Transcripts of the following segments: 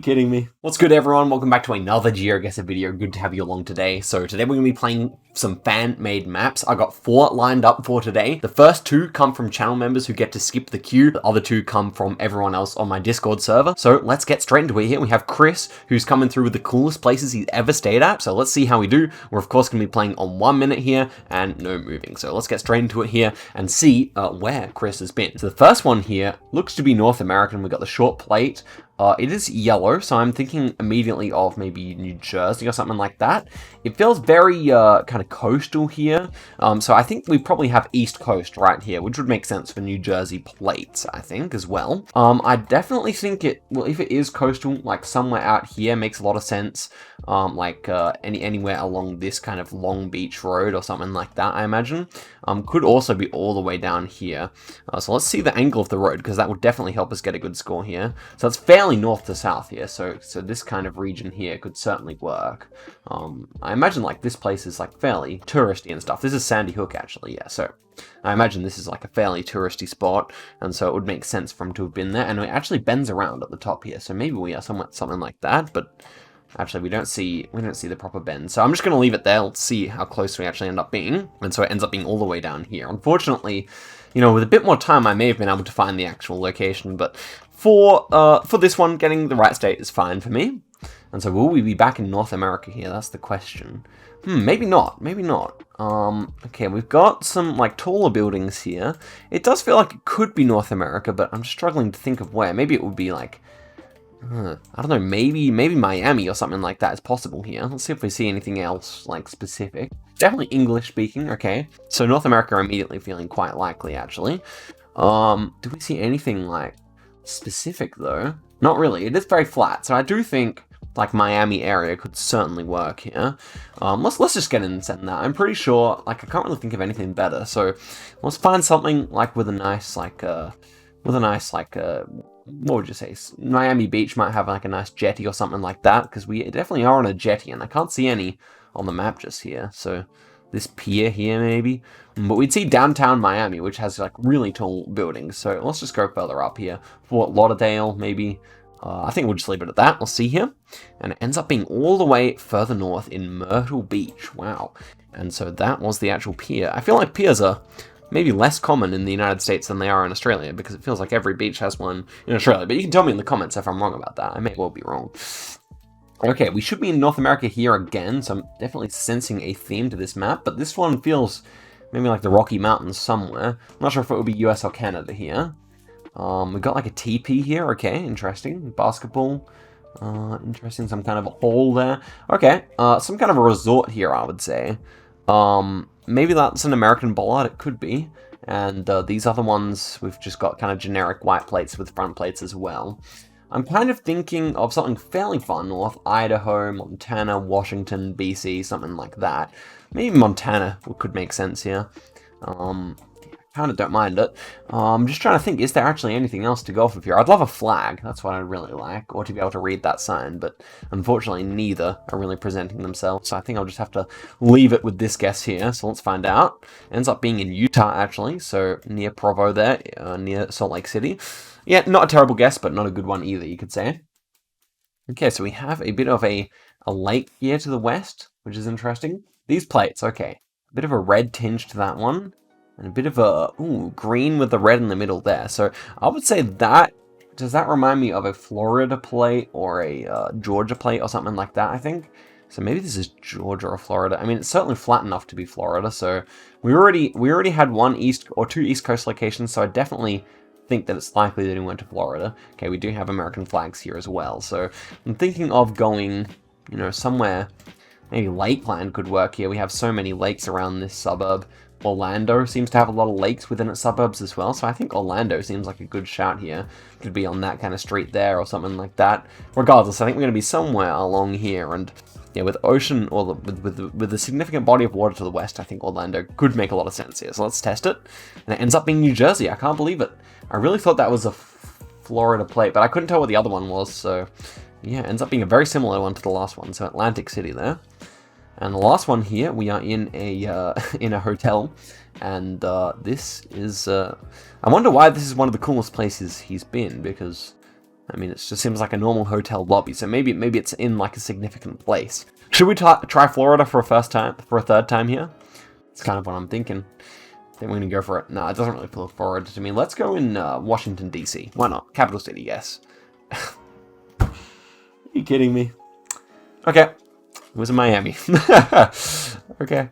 kidding me? What's good, everyone? Welcome back to another Geoguessr video. Good to have you along today. So today we're going to be playing some fan-made maps. I got 4 lined up for today. The first 2 come from channel members who get to skip the queue. The other 2 come from everyone else on my Discord server. So let's get straight into it here. We have Chris, who's coming through with the coolest places he's ever stayed at. So let's see how we do. We're of course going to be playing on 1 minute here and no moving. So let's get straight into it here and see where Chris has been. So the first one here looks to be North American. We got the short plate. It is yellow, so I'm thinking immediately of maybe New Jersey or something like that. It feels very kind of coastal here, so I think we probably have East Coast right here, which would make sense for New Jersey plates, I think, as well. I definitely think well, if it is coastal, like somewhere out here makes a lot of sense, like anywhere along this kind of Long Beach Road or something like that, I imagine. Could also be all the way down here. So let's see the angle of the road, because that would definitely help us get a good score here. So it's fairly north to south here, so this kind of region here could certainly work. I imagine like this place is like fairly touristy and stuff. This is Sandy Hook actually, yeah, so I imagine this is like a fairly touristy spot, and so it would make sense for him to have been there, and it actually bends around at the top here, so maybe we are something like that, but actually we don't see the proper bend. So I'm just going to leave it there. Let's see how close we actually end up being, and so it ends up being all the way down here. Unfortunately, you know, with a bit more time I may have been able to find the actual location, but for this one, getting the right state is fine for me. And so will we be back in North America here? That's the question. Maybe not. Maybe not. Okay, we've got some like taller buildings here. It does feel like it could be North America, but I'm struggling to think of where. Maybe it would be like, I don't know, maybe Miami or something like that is possible here. Let's see if we see anything else like specific. Definitely English speaking, okay. So North America immediately feeling quite likely actually. Do we see anything like specific though? Not really. It is very flat, so I do think like Miami area could certainly work here. Let's just get in and send that. I'm pretty sure, like I can't really think of anything better, so let's find something like with a nice what would you say? Miami Beach might have like a nice jetty or something like that, because we definitely are on a jetty, and I can't see any on the map just here. So this pier here maybe, but we'd see downtown Miami, which has like really tall buildings. So let's just go further up here. Fort Lauderdale maybe. I think we'll just leave it at that. We'll see here, and it ends up being all the way further north in Myrtle Beach. Wow. And so that was the actual pier. I feel like piers are maybe less common in the United States than they are in Australia, because it feels like every beach has one in Australia. But you can tell me in the comments if I'm wrong about that. I may well be wrong. Okay, we should be in North America here again, so I'm definitely sensing a theme to this map, but this one feels maybe like the Rocky Mountains somewhere. I'm not sure if it would be US or Canada here. We've got like a teepee here, okay, interesting. Basketball, interesting, some kind of a hole there. Okay, some kind of a resort here, I would say. Maybe that's an American bollard, it could be. And these other ones, we've just got kind of generic white plates with front plates as well. I'm kind of thinking of something fairly far north, Idaho, Montana, Washington, BC, something like that. Maybe Montana could make sense here. Kind of don't mind it. I'm just trying to think, is there actually anything else to go off of here? I'd love a flag, that's what I'd really like, or to be able to read that sign, but unfortunately neither are really presenting themselves, so I think I'll just have to leave it with this guess here. So let's find out. Ends up being in Utah actually, so near Provo there, near Salt Lake City. Yeah, not a terrible guess, but not a good one either, you could say. Okay, so we have a bit of a lake here to the west, which is interesting. These plates, okay. A bit of a red tinge to that one, and a bit of a green with the red in the middle there. So I would say that, does that remind me of a Florida plate or a Georgia plate or something like that, I think? So maybe this is Georgia or Florida. I mean, it's certainly flat enough to be Florida, so we already had 1 east or 2 East Coast locations, so I definitely think that it's likely that he went to Florida. Okay, we do have American flags here as well, so I'm thinking of going, you know, somewhere, maybe Lakeland could work here. We have so many lakes around this suburb. Orlando seems to have a lot of lakes within its suburbs as well, so I think Orlando seems like a good shout here. Could be on that kind of street there or something like that. Regardless, I think we're going to be somewhere along here, and yeah, with ocean or with a significant body of water to the west, I think Orlando could make a lot of sense here. So let's test it, and it ends up being New Jersey. I can't believe it. I really thought that was a Florida plate, but I couldn't tell what the other one was. So yeah, it ends up being a very similar one to the last one. So Atlantic City there. And the last one here, we are in a hotel, and this is, I wonder why this is one of the coolest places he's been, because I mean, it just seems like a normal hotel lobby, so maybe it's in like a significant place. Should we try Florida for a third time here? It's kind of what I'm thinking. I think we're gonna go for it. No, it doesn't really feel forward to me. Let's go in Washington, D.C. Why not? Capital city, yes. Are you kidding me? Okay. It was in Miami. Okay.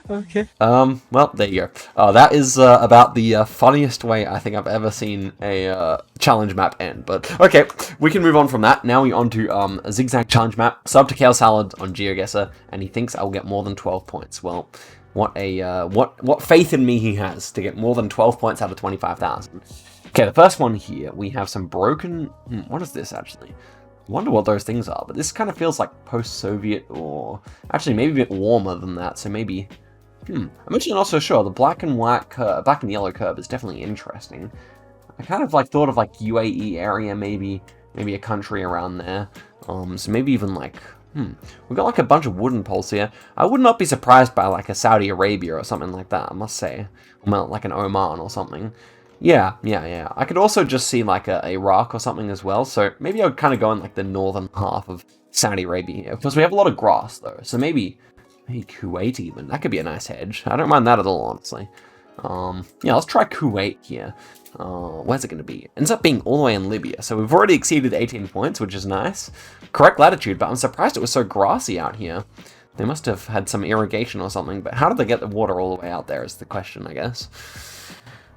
Okay. Well, there you go. That is about the funniest way I think I've ever seen a challenge map end. But okay, we can move on from that. Now we on to a Zigzag challenge map. Sub to Kale Salad on Geoguessr, and he thinks I'll get more than 12 points. Well, what faith in me he has to get more than 12 points out of 25,000. Okay, the first one here, we have some broken... what is this, actually? I wonder what those things are, but this kind of feels like post-Soviet, or... Actually, maybe a bit warmer than that, so maybe... I'm actually not so sure. The black and yellow curve is definitely interesting. I kind of, like, thought of, like, UAE area, maybe a country around there. So maybe even, like... We've got, like, a bunch of wooden poles here. I would not be surprised by, like, a Saudi Arabia or something like that, I must say. Well, like an Oman or something. Yeah. I could also just see, like, a Iraq or something as well, so maybe I would kind of go in, like, the northern half of Saudi Arabia here, because we have a lot of grass, though, so maybe Kuwait even. That could be a nice hedge. I don't mind that at all, honestly. Yeah, let's try Kuwait here. Where's it going to be? It ends up being all the way in Libya, so we've already exceeded 18 points, which is nice. Correct latitude, but I'm surprised it was so grassy out here. They must have had some irrigation or something, but how did they get the water all the way out there is the question, I guess.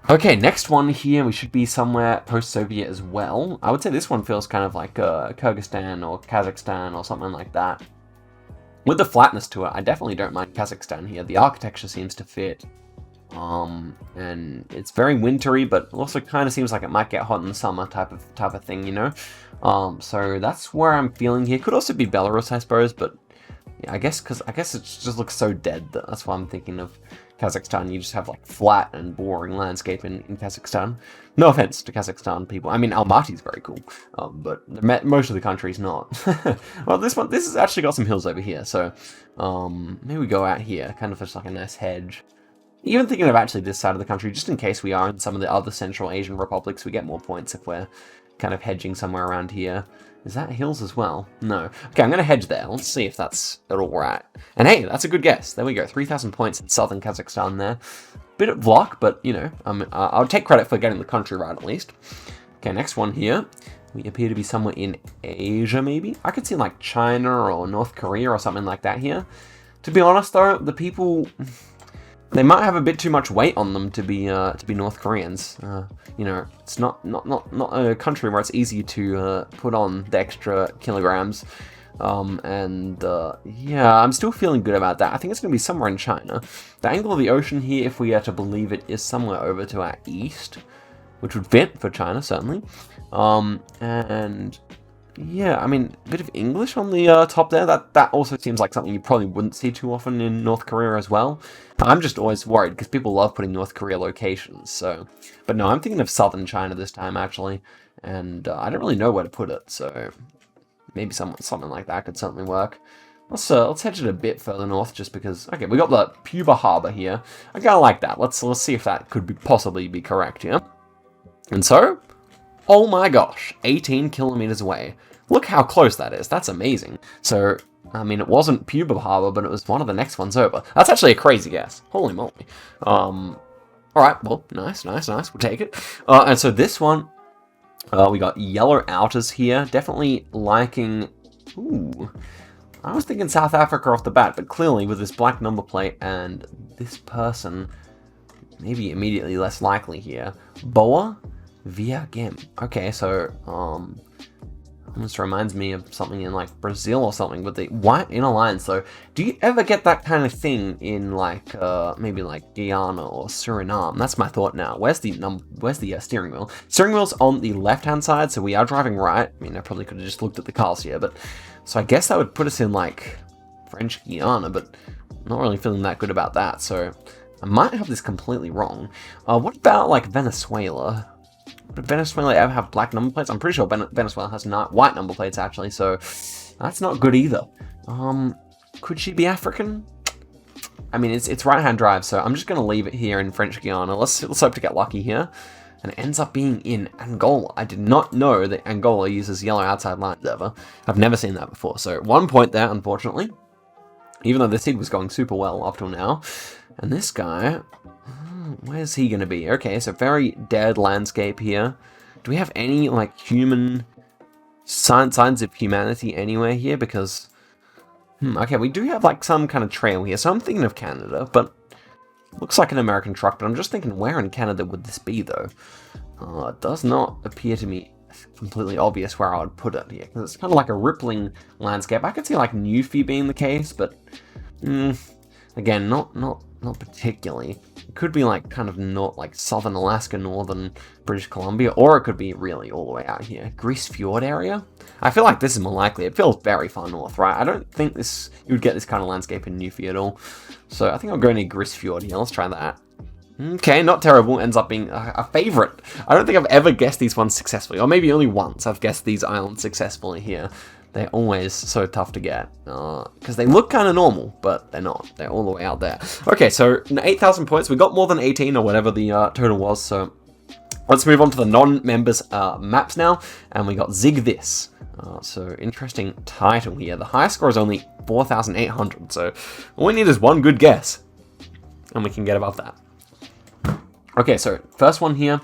Okay, next one here, we should be somewhere post-Soviet as well. I would say this one feels kind of like Kyrgyzstan or Kazakhstan or something like that. With the flatness to it, I definitely don't mind Kazakhstan here. The architecture seems to fit. And it's very wintry, but also kind of seems like it might get hot in the summer type of thing, you know? So that's where I'm feeling here. Could also be Belarus, I suppose, but yeah, I guess it just looks so dead that that's why I'm thinking of Kazakhstan. You just have like flat and boring landscape in Kazakhstan. No offense to Kazakhstan people. I mean, Almaty's very cool, but most of the country's not. Well, this has actually got some hills over here, so maybe we go out here, kind of just like a nice hedge. Even thinking of actually this side of the country, just in case we are in some of the other Central Asian republics, we get more points if we're kind of hedging somewhere around here. Is that hills as well? No. Okay, I'm going to hedge there. Let's see if that's at all right. And hey, that's a good guess. There we go. 3,000 points in southern Kazakhstan there. Bit of luck, but, you know, I'll take credit for getting the country right at least. Okay, next one here. We appear to be somewhere in Asia, maybe? I could see, like, China or North Korea or something like that here. To be honest, though, the people... They might have a bit too much weight on them to be North Koreans. You know, it's not a country where it's easy to put on the extra kilograms. Yeah, I'm still feeling good about that. I think it's going to be somewhere in China. The angle of the ocean here, if we are to believe it, is somewhere over to our east, which would fit for China, certainly. And yeah, I mean, a bit of English on the top there. That also seems like something you probably wouldn't see too often in North Korea as well. I'm just always worried because people love putting North Korea locations. So, but no, I'm thinking of southern China this time actually, and I don't really know where to put it. So maybe something like that could certainly work. Let's hedge it a bit further north, just because. Okay, we got the Puba Harbor here. I kind of like that. Let's see if that could possibly be correct here. And so, oh my gosh, 18 kilometers away. Look how close that is. That's amazing. So, I mean, it wasn't Puba Harbor, but it was one of the next ones over. That's actually a crazy guess. Holy moly. Alright, well, nice. We'll take it. And so this one, we got yellow outers here. Definitely liking... Ooh. I was thinking South Africa off the bat, but clearly with this black number plate and this person, maybe immediately less likely here. Boa Via Gem. Okay, so, this reminds me of something in, like, Brazil or something with the white inner lines. So, do you ever get that kind of thing in, like, maybe, like, Guyana or Suriname? That's my thought now. Where's the steering wheel? Steering wheel's on the left-hand side, so we are driving right. I mean, I probably could have just looked at the cars here, but... So I guess that would put us in, like, French Guiana, but I'm not really feeling that good about that, so... I might have this completely wrong. What about, like, Venezuela? Would Venezuela ever have black number plates? I'm pretty sure Venezuela has white number plates, actually, so that's not good either. Could she be African? I mean, it's right-hand drive, so I'm just going to leave it here in French Guiana. Let's hope to get lucky here. and it ends up being in Angola. I did not know that Angola uses yellow outside lines ever. I've never seen that before. So 1 point there, unfortunately. Even though the seed was going super well up till now. And this guy, where's he going to be? Okay, so very dead landscape here. Do we have any, like, human signs of humanity anywhere here? Because, okay, we do have, like, some kind of trail here. So I'm thinking of Canada, but looks like an American truck. But I'm just thinking, where in Canada would this be, though? It does not appear to me completely obvious where I would put it here, because it's kind of like a rippling landscape. I could see, like, Newfie being the case, but, again, not particularly. It could be like kind of not like southern Alaska, northern British Columbia, or it could be really all the way out here. Grise Fjord area? I feel like this is more likely. It feels very far north, right? I don't think you would get this kind of landscape in Newfie at all. So I think I'll go near Grise Fjord here. Let's try that. Okay, not terrible. Ends up being a favorite. I don't think I've ever guessed these ones successfully, or maybe only once I've guessed these islands successfully here. They're always so tough to get, because they look kind of normal, but they're not. They're all the way out there. Okay, so 8,000 points. We got more than 18 or whatever the total was, so let's move on to the non-members maps now, and we got Zig This. So interesting title here. The high score is only 4,800, so all we need is one good guess, and we can get above that. Okay, so first one here.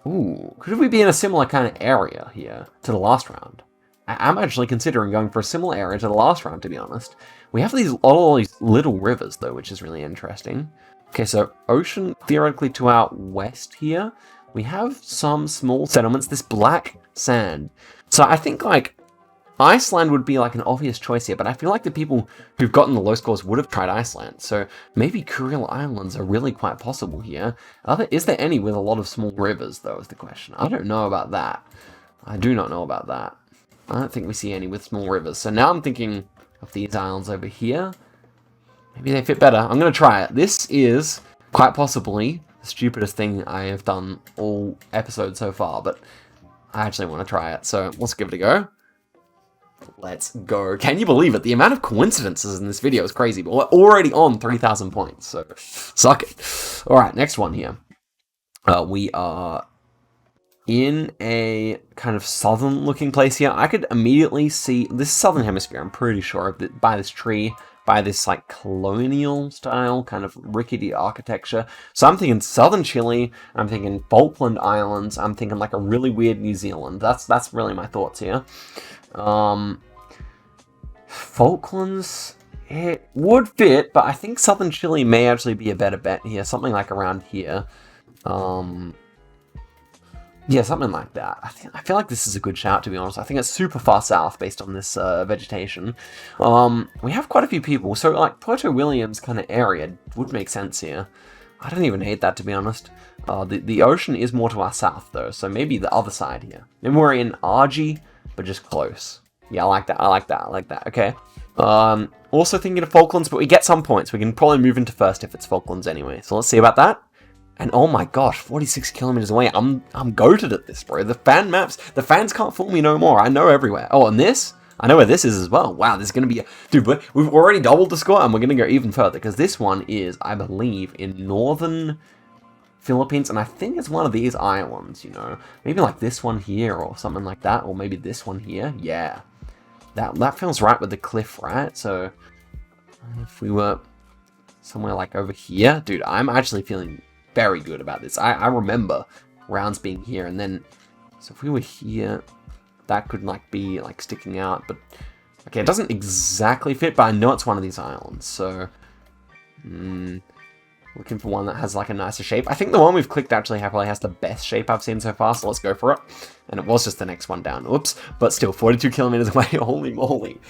Ooh, could we be in a similar kind of area here to the last round? I'm actually considering going for a similar area to the last round, to be honest. We have all these little rivers, though, which is really interesting. Okay, so ocean, theoretically, to our west here. We have some small settlements, this black sand. So I think, like, Iceland would be, like, an obvious choice here, but I feel like the people who've gotten the low scores would have tried Iceland. So maybe Kuril Islands are really quite possible here. Is there any with a lot of small rivers, though, is the question. I don't know about that. I do not know about that. I don't think we see any with small rivers. So now I'm thinking of these islands over here. Maybe they fit better. I'm going to try it. This is quite possibly the stupidest thing I have done all episode so far, but I actually want to try it. So let's give it a go. Let's go. Can you believe it? The amount of coincidences in this video is crazy, but we're already on 3,000 points, so suck it. All right, next one here. We are in a kind of southern looking place here. I could immediately see this southern hemisphere, I'm pretty sure, by this tree, by this like colonial style kind of rickety architecture. So I'm thinking southern Chile, I'm thinking Falkland Islands, I'm thinking like a really weird New Zealand. That's really my thoughts here. Faulklands, it would fit, but I think southern Chile may actually be a better bet here. Something like around here. Yeah, something like that. I feel like this is a good shout, to be honest. I think it's super far south based on this vegetation. We have quite a few people, so like Puerto Williams kind of area would make sense here. I don't even hate that, to be honest. The ocean is more to our south, though, so maybe the other side here. Maybe we're in Argy, but just close. Yeah, I like that. I like that. I like that. Okay. Also thinking of Falklands, but we get some points. We can probably move into first if it's Falklands anyway. So let's see about that. And oh my gosh, 46 kilometers away. I'm goated at this, bro. The fan maps, the fans can't fool me no more. I know everywhere. Oh, and this? I know where this is as well. Wow, this is going to be dude, we've already doubled the score, and we're going to go even further, because this one is, I believe, in northern Philippines, and I think it's one of these islands, you know. Maybe like this one here, or something like that, or maybe this one here. Yeah. That feels right with the cliff, right? So, if we were somewhere like over here, dude, I'm actually feeling very good about this. I remember rounds being here, and then, so if we were here, that could like be like sticking out, but okay, it doesn't exactly fit, but I know it's one of these islands, so looking for one that has like a nicer shape. I think the one we've clicked actually probably has the best shape I've seen so far, so let's go for it. And it was just the next one down. Oops, but still 42 kilometers away. Holy moly.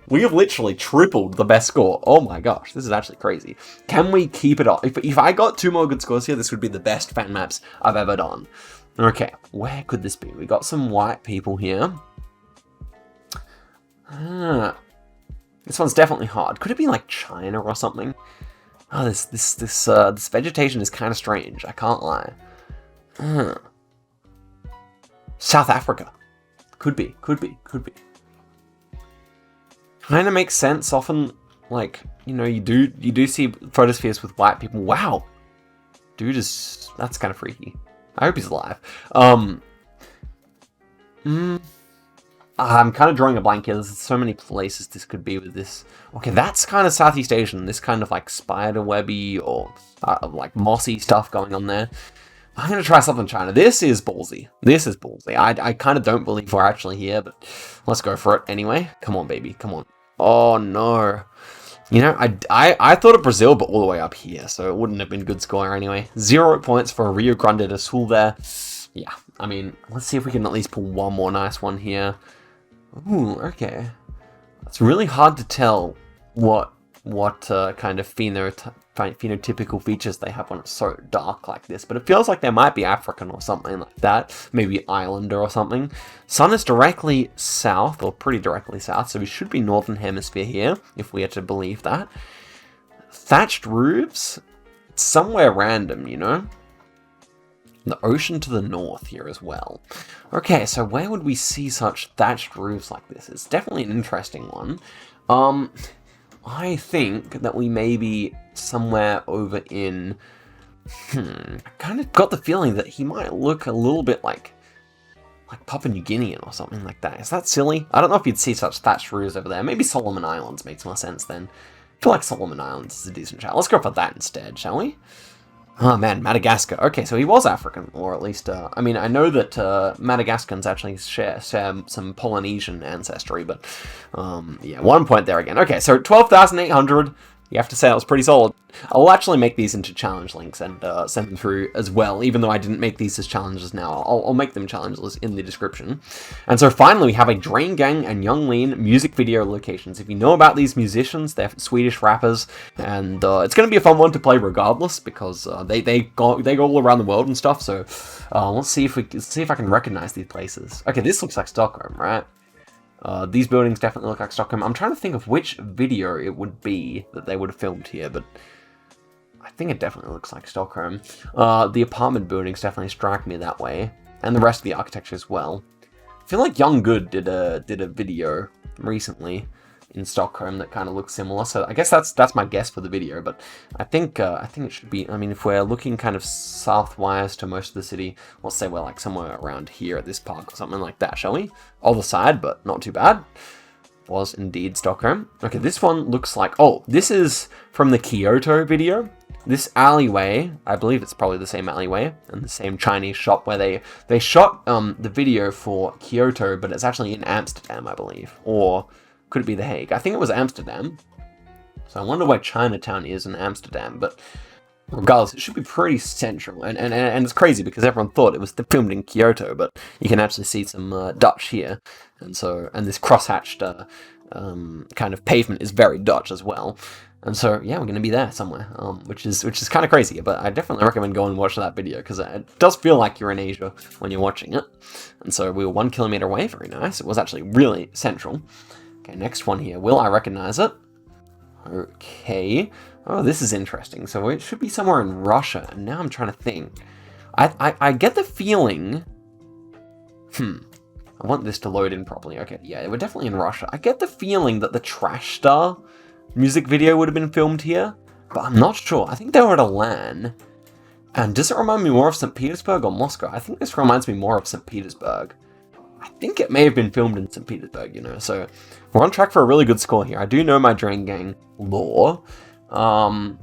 We have literally tripled the best score. Oh my gosh, this is actually crazy. Can we keep it up? If I got 2 more good scores here, this would be the best fan maps I've ever done. Okay, where could this be? We got some white people here. This one's definitely hard. Could it be like China or something? Oh, this vegetation is kind of strange. I can't lie. South Africa. Could be. Kind of makes sense. Often, like, you know, you do see photospheres with white people. Wow, dude, that's kind of freaky. I hope he's alive. I'm kind of drawing a blank here. There's so many places this could be with this. Okay, that's kind of Southeast Asian. This kind of like spider webby or like mossy stuff going on there. I'm going to try something China. This is ballsy. This is ballsy. I kind of don't believe we're actually here, but let's go for it anyway. Come on, baby. Come on. Oh, no. You know, I thought of Brazil, but all the way up here, so it wouldn't have been good score anyway. 0 points for Rio Grande do Sul there. Yeah, I mean, let's see if we can at least pull one more nice one here. Ooh, okay. It's really hard to tell what kind of phenotypical features they have when it's so dark like this, but it feels like they might be African or something like that, maybe Islander or something. Sun is directly south, or pretty directly south, so we should be northern hemisphere here, if we are to believe that. Thatched roofs? It's somewhere random, you know? The ocean to the north here as well. Okay, so where would we see such thatched roofs like this? It's definitely an interesting one. I think that we may be somewhere over in... I kind of got the feeling that he might look a little bit like Papua New Guinean or something like that. Is that silly? I don't know if you'd see such thatched roofs over there. Maybe Solomon Islands makes more sense then. I feel like Solomon Islands is a decent shout. Let's go for that instead, shall we? Oh man, Madagascar. Okay, so he was African, or at least, I mean, I know that Madagascans actually share some Polynesian ancestry, but, yeah, 1 point there again. Okay, so 12,800. You have to say that was pretty solid. I'll actually make these into challenge links and send them through as well, even though I didn't make these as challenges now. I'll make them challenges in the description. And so finally, we have a Drain Gang and Young Lean music video locations. If you know about these musicians, they're Swedish rappers, and it's going to be a fun one to play regardless, because they go all around the world and stuff, so let's see if I can recognize these places. Okay, this looks like Stockholm, right? These buildings definitely look like Stockholm. I'm trying to think of which video it would be that they would have filmed here, but I think it definitely looks like Stockholm. The apartment buildings definitely strike me that way, and the rest of the architecture as well. I feel like Young Good did a video recently in Stockholm that kind of looks similar, so I guess that's my guess for the video, but I think it should be, I mean, if we're looking kind of southwise to most of the city, let's say we're like somewhere around here at this park or something like that, shall we? Other side, but not too bad. Was indeed Stockholm. Okay, this one looks like, oh, this is from the Kyoto video. This alleyway, I believe it's probably the same alleyway and the same Chinese shop where they shot the video for Kyoto, but it's actually in Amsterdam, I believe, or could it be The Hague? I think it was Amsterdam. So I wonder where Chinatown is in Amsterdam, but regardless, it should be pretty central. And it's crazy because everyone thought it was filmed in Kyoto, but you can actually see some Dutch here. And this crosshatched kind of pavement is very Dutch as well. And so, yeah, we're going to be there somewhere, which is kind of crazy. But I definitely recommend going and watch that video because it does feel like you're in Asia when you're watching it. And so we were 1 kilometer away. Very nice. It was actually really central. Okay, next one here. Will I recognize it? Okay. Oh, this is interesting. So it should be somewhere in Russia. And now I'm trying to think. I get the feeling... I want this to load in properly. Okay, yeah, we're definitely in Russia. I get the feeling that the Trash Star music video would have been filmed here, but I'm not sure. I think they were at a LAN. And does it remind me more of St. Petersburg or Moscow? I think this reminds me more of St. Petersburg. I think it may have been filmed in St. Petersburg, you know, so we're on track for a really good score here. I do know my Drain Gang lore, but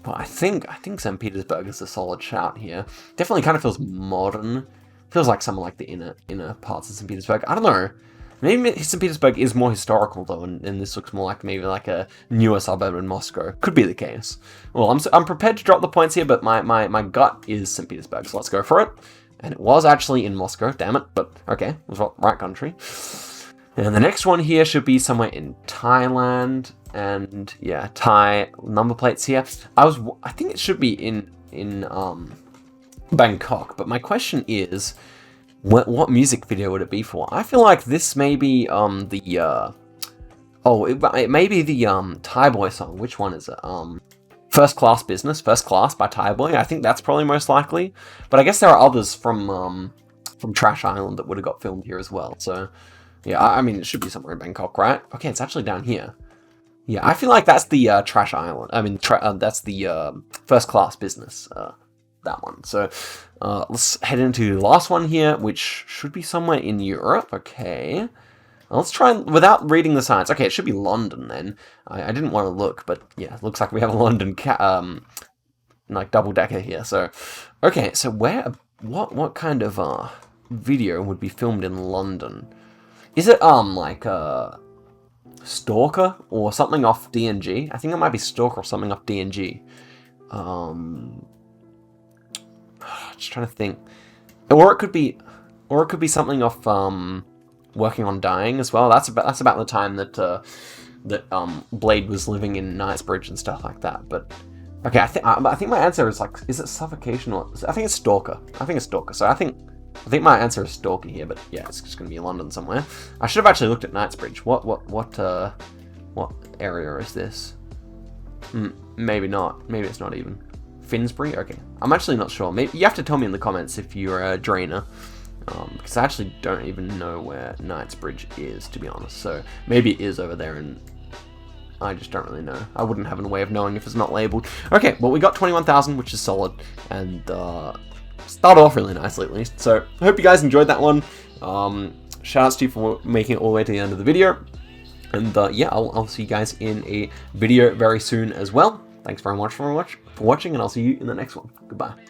I think St. Petersburg is a solid shout here. Definitely kind of feels modern. Feels like some of like the inner parts of St. Petersburg. I don't know. Maybe St. Petersburg is more historical though, and this looks more like maybe like a newer suburb in Moscow. Could be the case. Well, I'm prepared to drop the points here, but my gut is St. Petersburg, so let's go for it. And it was actually in Moscow, damn it, but okay, it was right country. And the next one here should be somewhere in Thailand, and yeah, Thai number plates here. I think it should be in Bangkok, but my question is, what music video would it be for? I feel like this may be it may be the Thai Boy song. Which one is it? First Class Business, First Class by Thai Boy. I think that's probably most likely. But I guess there are others from Trash Island that would have got filmed here as well. So, yeah, I mean, it should be somewhere in Bangkok, right? Okay, it's actually down here. Yeah, I feel like that's the Trash Island. I mean, that's the First Class Business that one. So let's head into the last one here, which should be somewhere in Europe. Okay. Let's try and, without reading the signs. Okay, it should be London then. I didn't want to look, but yeah, it looks like we have a London like double-decker here. So, okay, so what kind of video would be filmed in London? Is it like Stalker or something off DNG? I think it might be Stalker or something off DNG. Just trying to think, or it could be something off Working on Dying as well. That's about the time that Blade was living in Knightsbridge and stuff like that. But okay, I think my answer is like, is it Suffocation or I think it's Stalker. I think it's Stalker. So I think my answer is Stalker here. But yeah, it's just gonna be in London somewhere. I should have actually looked at Knightsbridge. What area is this? Maybe not. Maybe it's not even Finsbury. Okay, I'm actually not sure. Maybe you have to tell me in the comments if you're a drainer. Because I actually don't even know where Knightsbridge is, to be honest. So maybe it is over there, and I just don't really know. I wouldn't have a way of knowing if it's not labeled. Okay, well, we got 21,000, which is solid, and started off really nicely at least. So I hope you guys enjoyed that one. Shout outs to you for making it all the way to the end of the video. And yeah, I'll see you guys in a video very soon as well. Thanks very much for watching, and I'll see you in the next one. Goodbye.